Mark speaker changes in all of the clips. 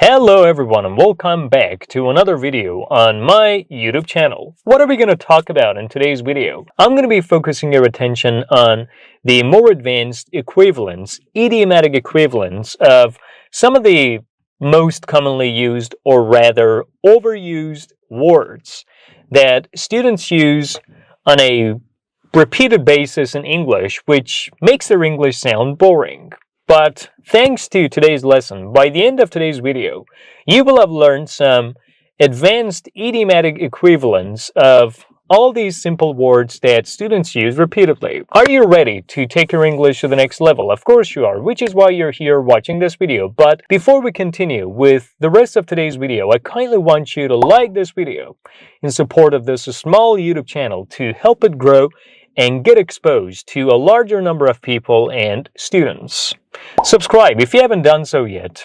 Speaker 1: Hello everyone and welcome back to another video on my YouTube channel. What are we going to talk about in today's video? I'm going to be focusing your attention on the more advanced equivalents, idiomatic equivalents of some of the most commonly used or rather overused words that students use on a repeated basis in English, which makes their English sound boring. But thanks to today's lesson, by the end of today's video, you will have learned some advanced idiomatic equivalents of all these simple words that students use repeatedly. Are you ready to take your English to the next level? Of course you are, which is why you're here watching this video. But before we continue with the rest of today's video, I kindly want you to like this video in support of this small YouTube channel to help it grow and get exposed to a larger number of people and students. Subscribe if you haven't done so yet.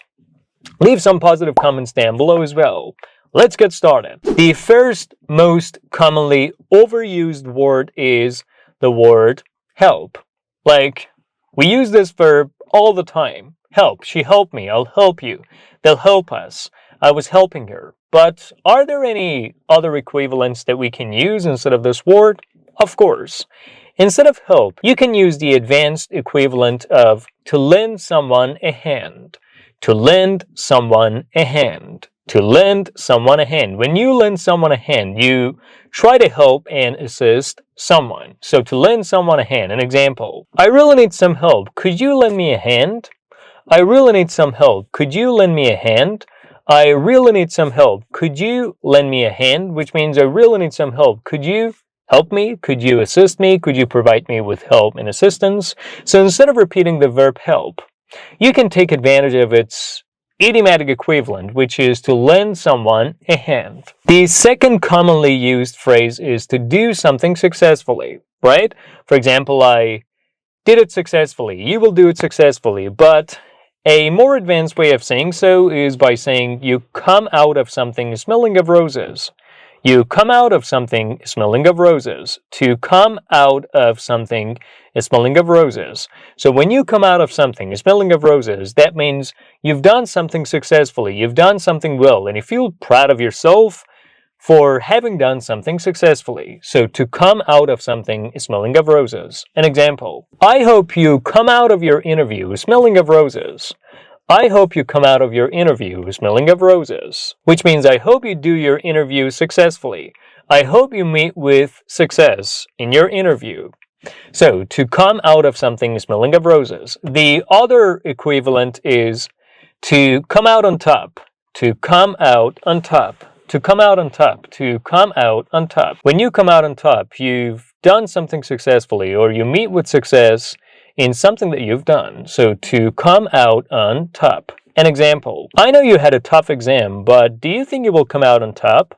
Speaker 1: Leave some positive comments down below as well. Let's get started. The first most commonly overused word is the word help. Like, we use this verb all the time. Help. She helped me. I'll help you. They'll help us. I was helping her. But are there any other equivalents that we can use instead of this word? Of course. Instead of help, you can use the advanced equivalent of to lend someone a hand. To lend someone a hand. To lend someone a hand. When you lend someone a hand, you try to help and assist someone. So to lend someone a hand, an example. I really need some help. Could you lend me a hand? I really need some help. Could you lend me a hand? I really need some help. Could you lend me a hand? Which means I really need some help. Could you help me? Could you assist me? Could you provide me with help and assistance? So instead of repeating the verb help, you can take advantage of its idiomatic equivalent, which is to lend someone a hand. The second commonly used phrase is to do something successfully, right? For example, I did it successfully. You will do it successfully. But a more advanced way of saying so is by saying you come out of something smelling of roses. You come out of something smelling of roses. To come out of something is smelling of roses. So when you come out of something smelling of roses, that means you've done something successfully. You've done something well, and you feel proud of yourself for having done something successfully. So to come out of something is smelling of roses. An example. I hope you come out of your interview smelling of roses. I hope you come out of your interview smelling of roses, which means I hope you do your interview successfully. I hope you meet with success in your interview. So, to come out of something smelling of roses. The other equivalent is to come out on top. To come out on top. To come out on top. To come out on top. When you come out on top, you've done something successfully, or you meet with success in something that you've done. So to come out on top. An example. I know you had a tough exam, but do you think you will come out on top?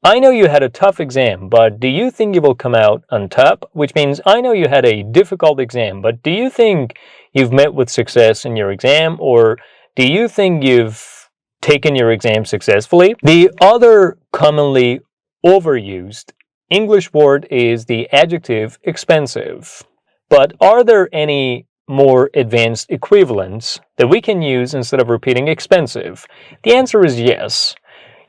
Speaker 1: I know you had a tough exam, but do you think you will come out on top? Which means I know you had a difficult exam, but do you think you've met with success in your exam? Or do you think you've taken your exam successfully? The other commonly overused English word is the adjective expensive. But are there any more advanced equivalents that we can use instead of repeating expensive? The answer is yes.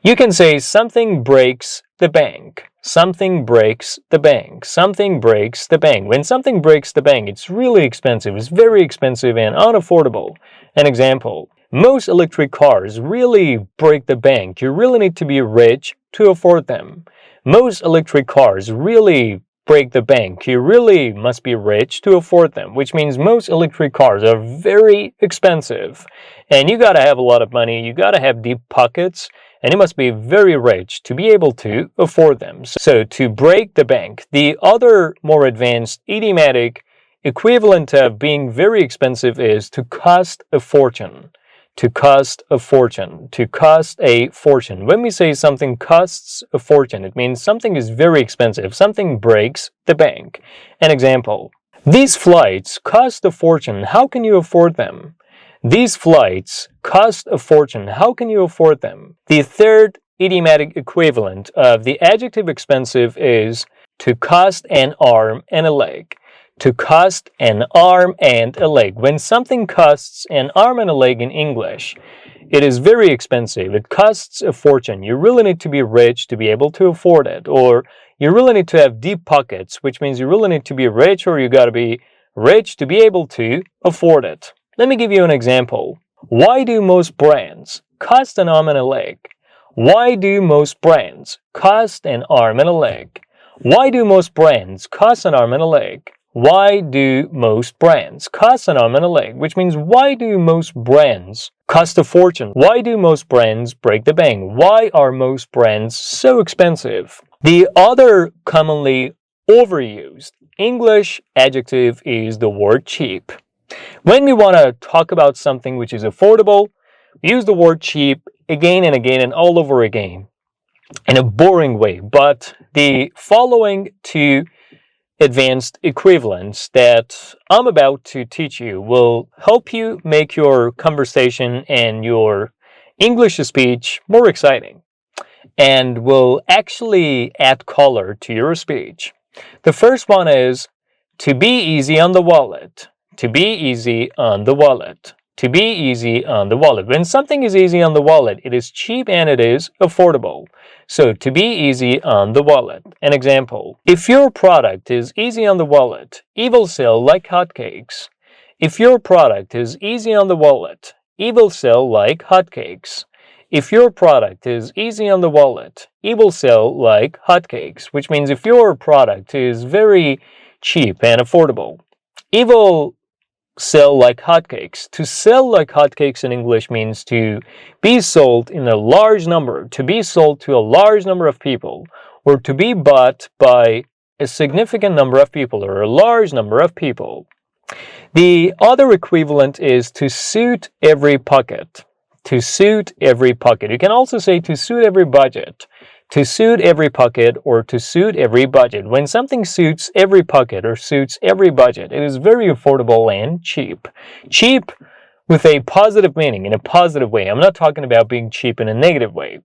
Speaker 1: You can say something breaks the bank. Something breaks the bank. Something breaks the bank. When something breaks the bank, it's really expensive. It's very expensive and unaffordable. An example. Most electric cars really break the bank. You really need to be rich to afford them. Most electric cars really break the bank. You really must be rich to afford them, which means most electric cars are very expensive. And you gotta have a lot of money, you gotta have deep pockets, and you must be very rich to be able to afford them. So to break the bank. The other more advanced idiomatic equivalent of being very expensive is to cost a fortune. To cost a fortune. To cost a fortune. When we say something costs a fortune, it means something is very expensive. Something breaks the bank. An example. These flights cost a fortune. How can you afford them? These flights cost a fortune. How can you afford them? The third idiomatic equivalent of the adjective expensive is to cost an arm and a leg. To cost an arm and a leg. When something costs an arm and a leg in English, It is very expensive. It costs a fortune. You really need to be rich to be able to afford it. Or you really need to have deep pockets, which means you really need to be rich, or you got to be rich to be able to afford it. Let me give you an example. Why do most brands cost an arm and a leg? Why do most brands cost an arm and a leg? Why do most brands cost an arm and a leg? Why do most brands cost an arm and a leg? Which means, why do most brands cost a fortune? Why do most brands break the bank? Why are most brands so expensive? The other commonly overused English adjective is the word cheap. When we want to talk about something which is affordable, we use the word cheap again and again and all over again in a boring way. But the following two advanced equivalents that I'm about to teach you will help you make your conversation and your English speech more exciting and will actually add color to your speech. The first one is to be easy on the wallet. To be easy on the wallet. To be easy on the wallet. When something is easy on the wallet, it is cheap and it is affordable. So, to be easy on the wallet. An example. If your product is easy on the wallet, it will sell like hotcakes. If your product is easy on the wallet, it will sell like hotcakes. If your product is easy on the wallet, it will sell like hotcakes. Which means if your product is very cheap and affordable, it will sell like hotcakes. To sell like hotcakes in English means to be sold in a large number, to be sold to a large number of people, or to be bought by a significant number of people or a large number of people. The other equivalent is to suit every pocket. To suit every pocket. You can also say to suit every budget. To suit every pocket or to suit every budget. When something suits every pocket or suits every budget, it is very affordable and cheap. Cheap with a positive meaning, in a positive way. I'm not talking about being cheap in a negative way.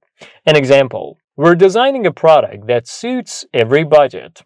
Speaker 1: An example, we're designing a product that suits every budget.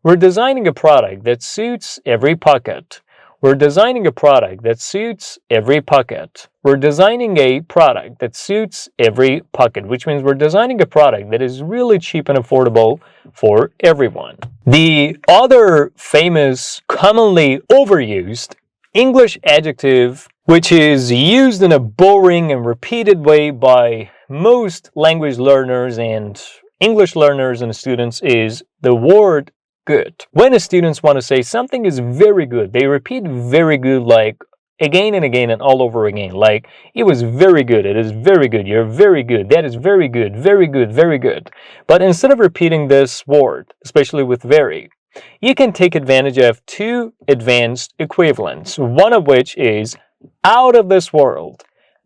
Speaker 1: We're designing a product that suits every pocket. We're designing a product that suits every pocket. We're designing a product that suits every pocket, which means we're designing a product that is really cheap and affordable for everyone. The other famous, commonly overused English adjective, which is used in a boring and repeated way by most language learners and English learners and students, is the word good. When students want to say something is very good, they repeat very good like again and again and all over again. Like, it was very good, it is very good, you're very good, that is very good, very good, very good. But instead of repeating this word, especially with very, you can take advantage of two advanced equivalents, one of which is out of this world,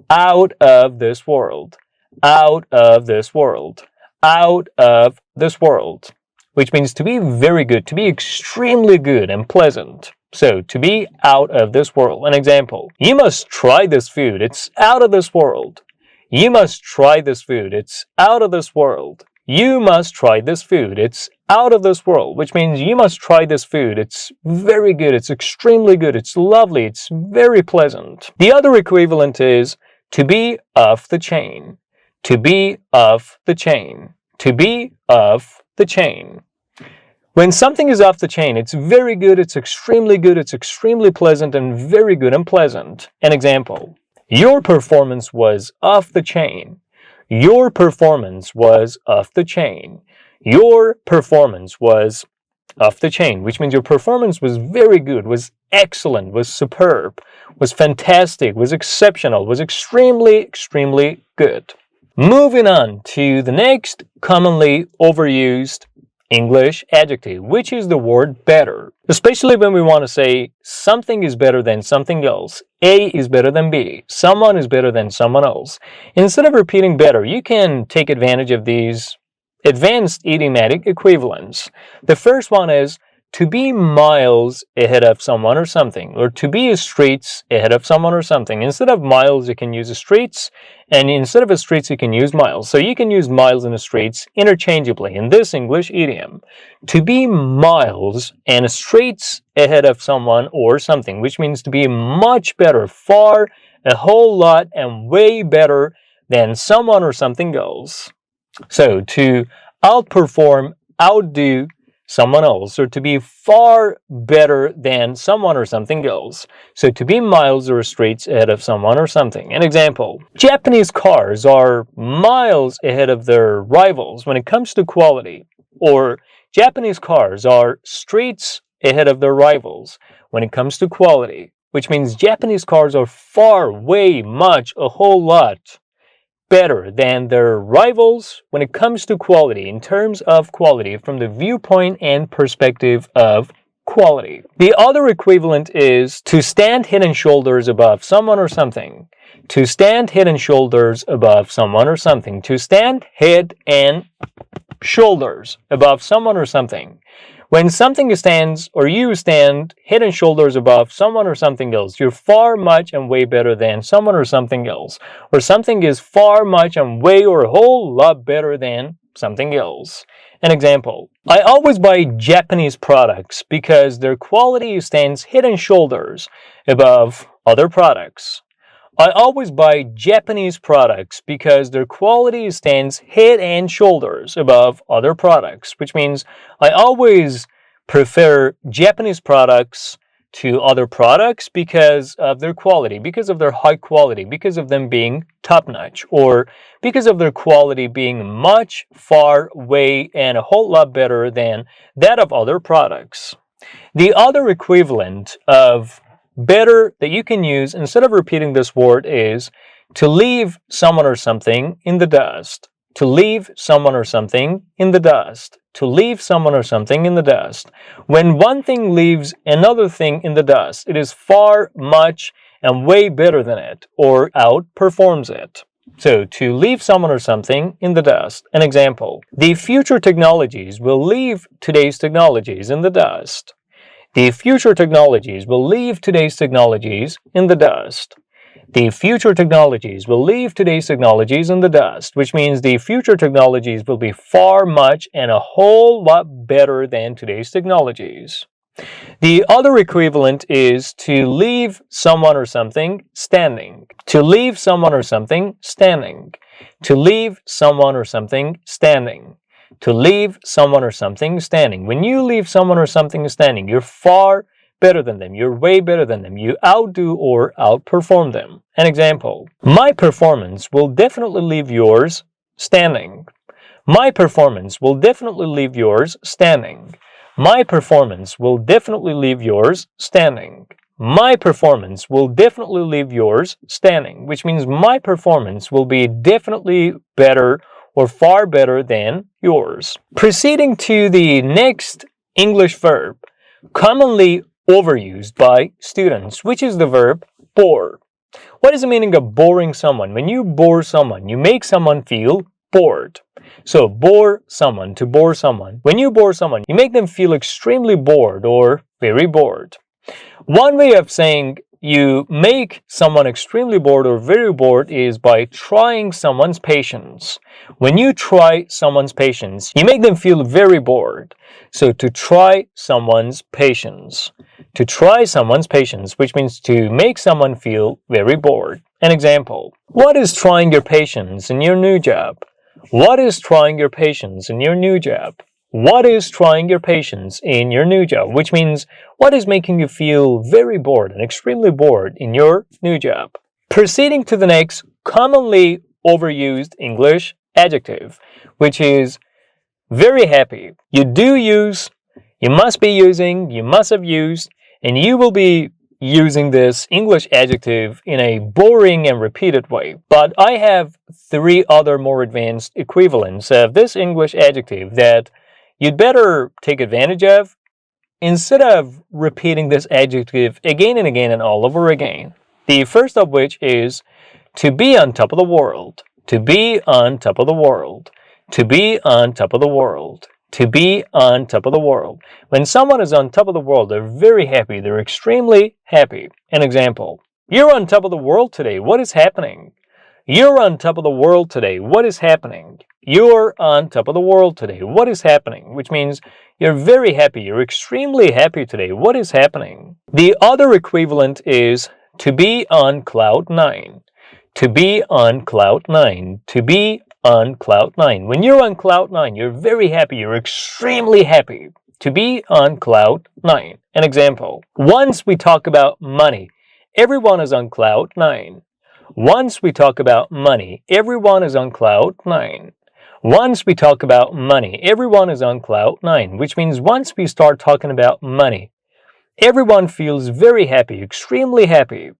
Speaker 1: out of this world, out of this world, out of this world. Which means to be very good, to be extremely good and pleasant. So, to be out of this world. An example, you must try this food, it's out of this world. You must try this food, it's out of this world. You must try this food, it's out of this world. Which means you must try this food, it's very good, it's extremely good, it's lovely, it's very pleasant. The other equivalent is to be off the chain. To be off the chain. To be off the chain. When something is off the chain, it's very good, it's extremely pleasant, and very good and pleasant. An example, your performance was off the chain. Your performance was off the chain. Your performance was off the chain, which means your performance was very good, was excellent, was superb, was fantastic, was exceptional, was extremely good. Moving on to the next commonly overused English adjective, which is the word better. Especially when we want to say something is better than something else. A is better than B. Someone is better than someone else. Instead of repeating better, you can take advantage of these advanced idiomatic equivalents. The first one is to be miles ahead of someone or something, or to be streets ahead of someone or something. Instead of miles, you can use streets, and instead of streets, you can use miles. So you can use miles and streets interchangeably in this English idiom. To be miles and streets ahead of someone or something, which means to be much better, far a whole lot and way better than someone or something else. So to outperform, outdo someone else, or to be far better than someone or something else. So to be miles or streets ahead of someone or something. An example, Japanese cars are miles ahead of their rivals when it comes to quality. Or Japanese cars are streets ahead of their rivals when it comes to quality. Which means Japanese cars are far, way, much, a whole lot better than their rivals when it comes to quality, in terms of quality, from the viewpoint and perspective of quality. The other equivalent is to stand head and shoulders above someone or something. To stand head and shoulders above someone or something. To stand head and shoulders above someone or something. When something stands, or you stand head and shoulders above someone or something else, you're far, much, and way better than someone or something else. Or something is far, much, and way, or a whole lot better than something else. An example, I always buy Japanese products because their quality stands head and shoulders above other products. I always buy Japanese products because their quality stands head and shoulders above other products, which means I always prefer Japanese products to other products because of their quality, because of their high quality, because of them being top-notch, or because of their quality being much, far, way, and a whole lot better than that of other products. The other equivalent of better that you can use instead of repeating this word is to leave someone or something in the dust. To leave someone or something in the dust. To leave someone or something in the dust. When one thing leaves another thing in the dust, it is far, much, and way better than it, or outperforms it. So, to leave someone or something in the dust. An example, the future technologies will leave today's technologies in the dust. The future technologies will leave today's technologies in the dust. The future technologies will leave today's technologies in the dust, which means the future technologies will be far, much, and a whole lot better than today's technologies. The other equivalent is to leave someone or something standing. To leave someone or something standing. To leave someone or something standing. To leave someone or something standing. When you leave someone or something standing, you're far better than them. You're way better than them. You outdo or outperform them. An example, my performance will definitely leave yours standing. My performance will definitely leave yours standing. My performance will definitely leave yours standing. My performance will definitely leave yours standing, which means my performance will be definitely better or far better than yours. Proceeding to the next English verb, commonly overused by students, which is the verb bore. What is the meaning of boring someone? When you bore someone, you make someone feel bored. So bore someone, to bore someone. When you bore someone, you make them feel extremely bored or very bored. One way of saying you make someone extremely bored or very bored is by trying someone's patience. When you try someone's patience, you make them feel very bored. So to try someone's patience. To try someone's patience, which means to make someone feel very bored. An example, what is trying your patience in your new job? What is trying your patience in your new job? What is trying your patience in your new job? Which means, what is making you feel very bored and extremely bored in your new job? Proceeding to the next commonly overused English adjective, which is very happy. You do use, you must be using, you must have used, and you will be using this English adjective in a boring and repeated way. But I have 3 other more advanced equivalents of this English adjective that you'd better take advantage of instead of repeating this adjective again and again and all over again. The first of which is to be on top of the world. To be on top of the world. To be on top of the world. To be on top of the world. When someone is on top of the world, they're very happy. They're extremely happy. An example, you're on top of the world today. What is happening? You're on top of the world today. What is happening? You're on top of the world today. What is happening? Which means you're very happy. You're extremely happy today. What is happening? The other equivalent is To be on cloud nine. To be on cloud nine. To be on cloud nine. When you're on cloud nine, you're very happy. You're extremely happy. To be on cloud nine. An example. Once we talk about money, everyone is on cloud nine. Once we talk about money, everyone is on cloud nine. Once we talk about money, everyone is on cloud nine, which means once we start talking about money, everyone feels very happy, extremely happy.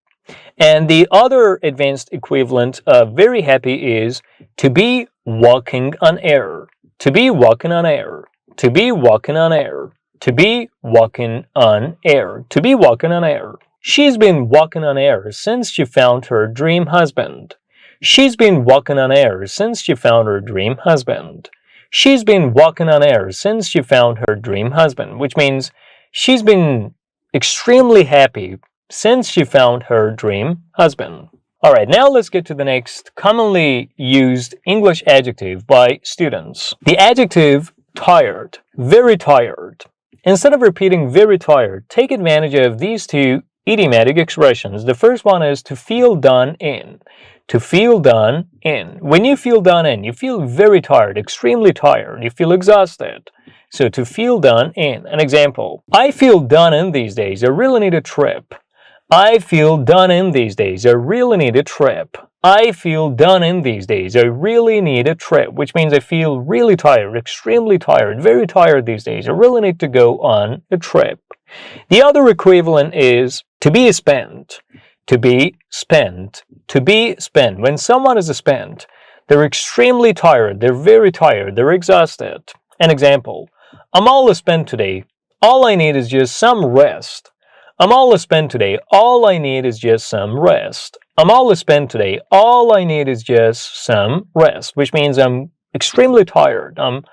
Speaker 1: And the other advanced equivalent of very happy is to be walking on air. To be walking on air. To be walking on air. To be walking on air. To be walking on air. She's been walking on air since she found her dream husband. She's been walking on air since she found her dream husband. She's been walking on air since she found her dream husband, which means she's been extremely happy since she found her dream husband. Alright, now let's get to the next commonly used English adjective by students. The adjective tired, very tired. Instead of repeating very tired, take advantage of these two idiomatic expressions. The first one is to feel done in. To feel done in. When you feel done in, you feel very tired, extremely tired. You feel exhausted. So to feel done in. An example. I feel done in these days. I really need a trip. I feel done in these days. I really need a trip. I feel done in these days. I really need a trip, which means I feel really tired, extremely tired, very tired these days. I really need to go on a trip. The other equivalent is to be spent. To be spent. To be spent. When someone is spent, they're extremely tired, they're very tired, they're exhausted. An example. I'm all spent today. All I need is just some rest. I'm all spent today. All I need is just some rest. I'm all spent today. All I need is just some rest, which means I'm extremely tired. I'm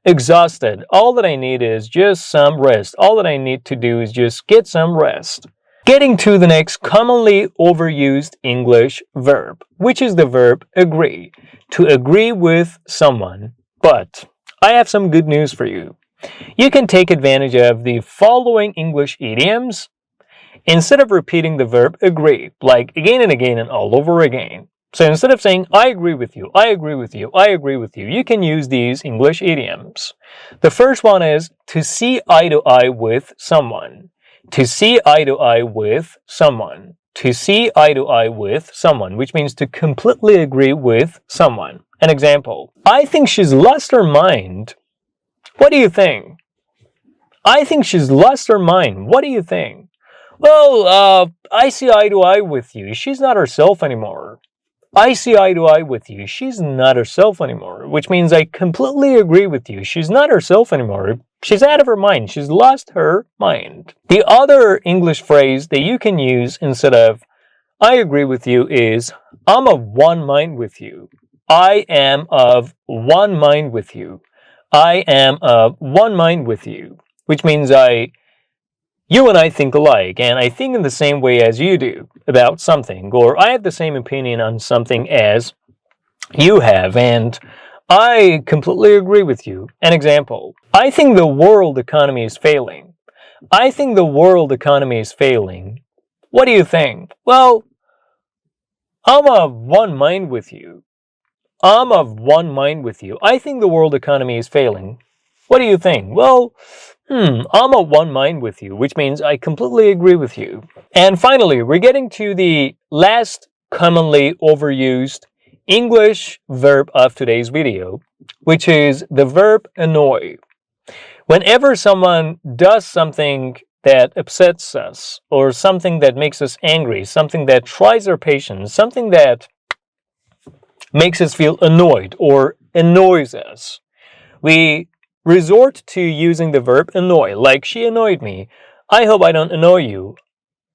Speaker 1: exhausted. All that I need is just some rest. All that I need to do is just get some rest. Getting to the next commonly overused English verb, which is the verb agree. To agree with someone. But I have some good news for you. You can take advantage of the following English idioms instead of repeating the verb agree, like again and again and all over again. So instead of saying, I agree with you, I agree with you, I agree with you, you can use these English idioms. The first one is to see eye to eye with someone. To see eye to eye with someone. To see eye to eye with someone, which means to completely agree with someone. An example. I think she's lost her mind. What do you think? I think she's lost her mind. What do you think? Well, I see eye to eye with you. She's not herself anymore. I see eye to eye with you. She's not herself anymore, which means I completely agree with you. She's not herself anymore. She's out of her mind. She's lost her mind. The other English phrase that you can use instead of I agree with you is I'm of one mind with you. I am of one mind with you. I am of one mind with you, which means you and I think alike, and I think in the same way as you do about something, or I have the same opinion on something as you have, and I completely agree with you. An example. I think the world economy is failing. I think the world economy is failing. What do you think? Well, I'm of one mind with you. I'm of one mind with you. I think the world economy is failing. What do you think? Well, I'm of one mind with you, which means I completely agree with you. And finally, we're getting to the last commonly overused English verb of today's video, which is the verb annoy. Whenever someone does something that upsets us, or something that makes us angry, something that tries our patience, something that makes us feel annoyed or annoys us, we resort to using the verb annoy, like she annoyed me. I hope I don't annoy you.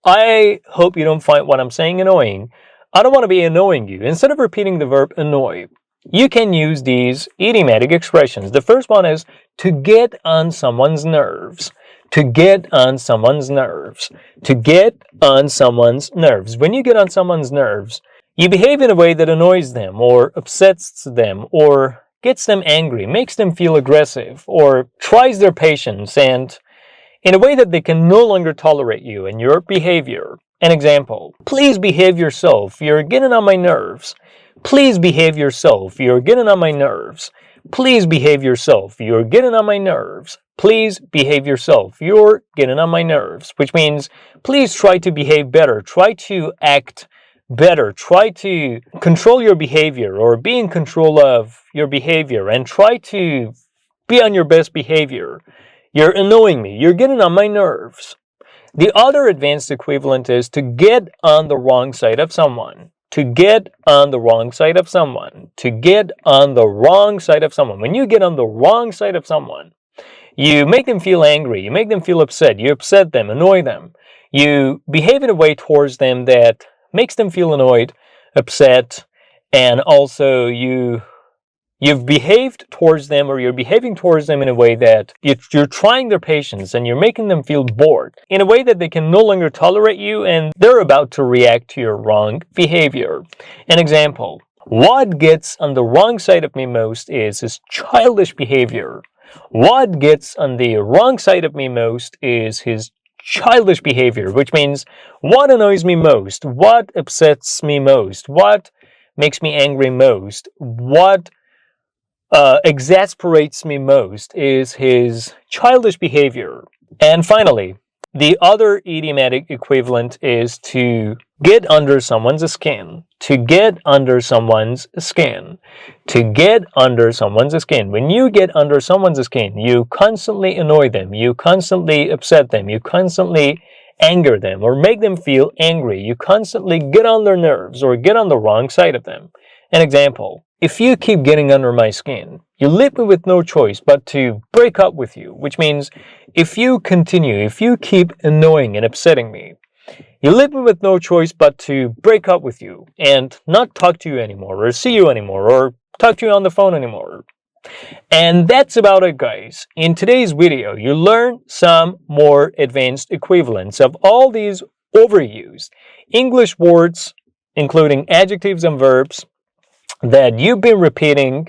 Speaker 1: I hope you don't find what I'm saying annoying. I don't want to be annoying you. Instead of repeating the verb annoy, you can use these idiomatic expressions. The first one is to get on someone's nerves. To get on someone's nerves. To get on someone's nerves. When you get on someone's nerves, you behave in a way that annoys them or upsets them or gets them angry, makes them feel aggressive, or tries their patience, and in a way that they can no longer tolerate you and your behavior. An example, please behave yourself, you're getting on my nerves. Please behave yourself, you're getting on my nerves. Please behave yourself, you're getting on my nerves. Please behave yourself, you're getting on my nerves. Which means, please try to behave better, try to act better, try to control your behavior or be in control of your behavior and try to be on your best behavior. You're annoying me, you're getting on my nerves. The other advanced equivalent is to get on the wrong side of someone. To get on the wrong side of someone. To get on the wrong side of someone. When you get on the wrong side of someone, you make them feel angry, you make them feel upset, you upset them, annoy them. You behave in a way towards them that makes them feel annoyed, upset, and also you've behaved towards them or you're behaving towards them in a way that you're trying their patience and you're making them feel bored in a way that they can no longer tolerate you and they're about to react to your wrong behavior. An example, what gets on the wrong side of me most is his childish behavior. What gets on the wrong side of me most is his childish behavior, which means what annoys me most, what upsets me most, what makes me angry most, what exasperates me most is his childish behavior. And finally, the other idiomatic equivalent is to get under someone's skin. To get under someone's skin. To get under someone's skin. When you get under someone's skin, you constantly annoy them, you constantly upset them, you constantly anger them or make them feel angry. You constantly get on their nerves or get on the wrong side of them. An example, if you keep getting under my skin, you leave me with no choice but to break up with you, which means if you keep annoying and upsetting me, you leave me with no choice but to break up with you and not talk to you anymore or see you anymore or talk to you on the phone anymore. And that's about it, guys. In today's video, you learn some more advanced equivalents of all these overused English words, including adjectives and verbs, that you've been repeating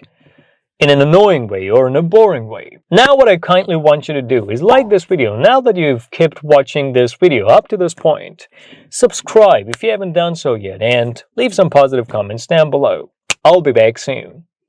Speaker 1: in an annoying way or in a boring way. Now what I kindly want you to do is like this video. Now that you've kept watching this video up to this point, subscribe if you haven't done so yet and leave some positive comments down below. I'll be back soon.